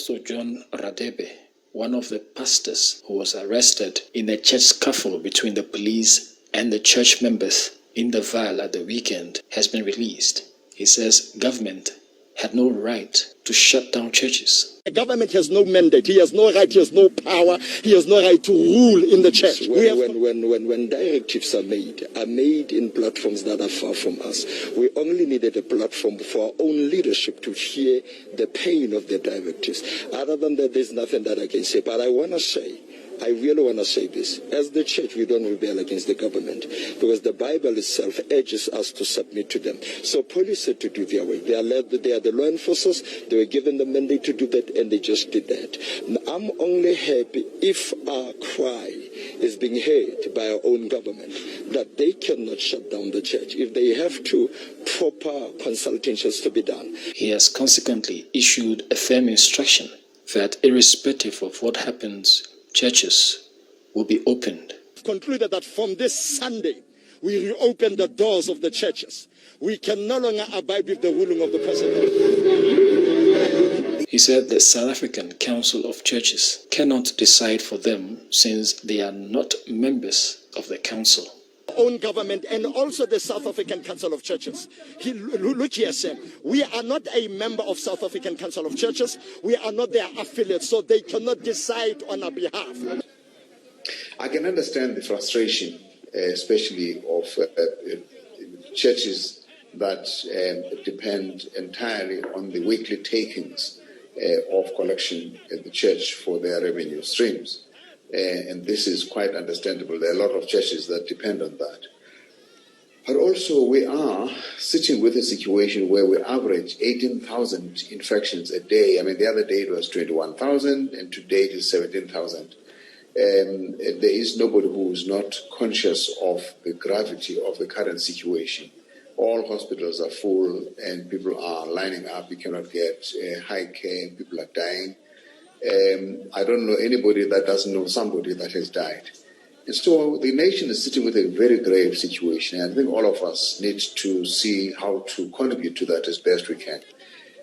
Apostle John Radebe, one of the pastors who was arrested in a church scuffle between the police and the church members in the Vaal at the weekend, has been released. He says government had no right to shut down churches. The government has no mandate, he has no right, he has no power, he has no right to rule in the church. When directives are made in platforms that are far from us. We only needed a platform for our own leadership to hear the pain of the directives. Other than that, there's nothing that I can say. But I really want to say this. As the church, we don't rebel against the government because the Bible itself urges us to submit to them. So police had to do their way. They are the law enforcers. They were given the mandate to do that, and they just did that. I'm only happy if our cry is being heard by our own government, that they cannot shut down the church. If they have to, proper consultations to be done. He has consequently issued a firm instruction that irrespective of what happens, churches will be opened. Concluded that from this Sunday, we reopen the doors of the churches. We can no longer abide with the ruling of the president. He said the South African Council of Churches cannot decide for them since they are not members of the council. Own government and also the South African Council of Churches. Look here, Sam. We are not a member of South African Council of Churches. We are not their affiliates, so they cannot decide on our behalf. I can understand the frustration, especially of churches that depend entirely on the weekly takings of collection at the church for their revenue streams. And this is quite understandable. There are a lot of churches that depend on that. But also we are sitting with a situation where we average 18,000 infections a day. I mean, the other day it was 21,000 and today it is 17,000. There is nobody who is not conscious of the gravity of the current situation. All hospitals are full and people are lining up. You cannot get high care and people are dying. I don't know anybody that doesn't know somebody that has died. And so the nation is sitting with a very grave situation. And I think all of us need to see how to contribute to that as best we can.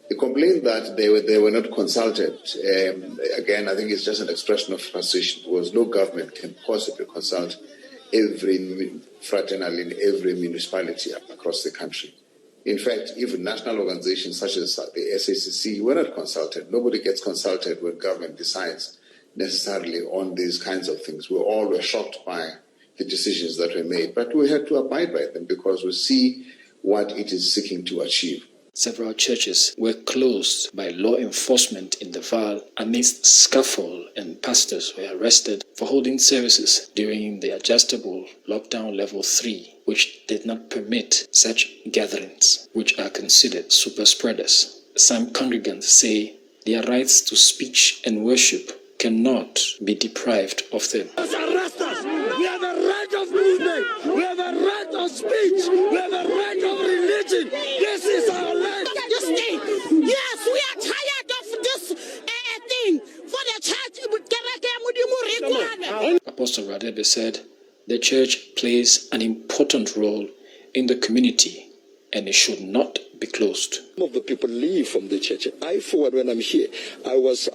The complaint that they were not consulted, again, I think it's just an expression of frustration because no government can possibly consult every fraternal in every municipality across the country. In fact, even national organizations such as the SACC were not consulted. Nobody gets consulted when government decides necessarily on these kinds of things. We all were shocked by the decisions that were made, but we had to abide by them because we see what it is seeking to achieve. Several churches were closed by law enforcement in the Vaal amidst scuffle, and pastors were arrested for holding services during the adjustable lockdown level 3, which did not permit such gatherings, which are considered super spreaders. Some congregants say their rights to speech and worship cannot be deprived of them. Arrest us! We have a right of movement! We have a right of speech! We have a right of religion! This is our life! Yes, we are tired of this thing for the church. Apostle Radebe said the church plays an important role in the community and it should not be closed. Some of the people leave from the church. I, for one, when I'm here, I was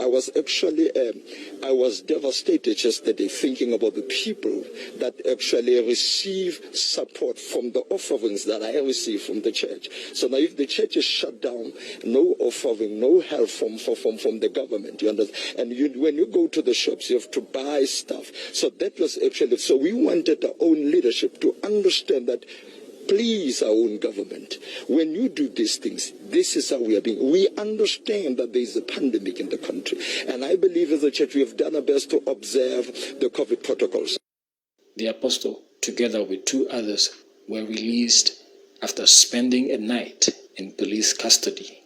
devastated yesterday thinking about the people that actually receive support from the offerings that I receive from the church. So now if the church is shut down, no offering, no help from the government, you understand? And when you go to the shops, you have to buy stuff. So that was actually, so we wanted our own leadership to understand that please, our own government, when you do these things, this is how we are being. We understand that there is a pandemic in the country. And I believe as a church we have done our best to observe the COVID protocols. The apostle, together with 2 others, were released after spending a night in police custody.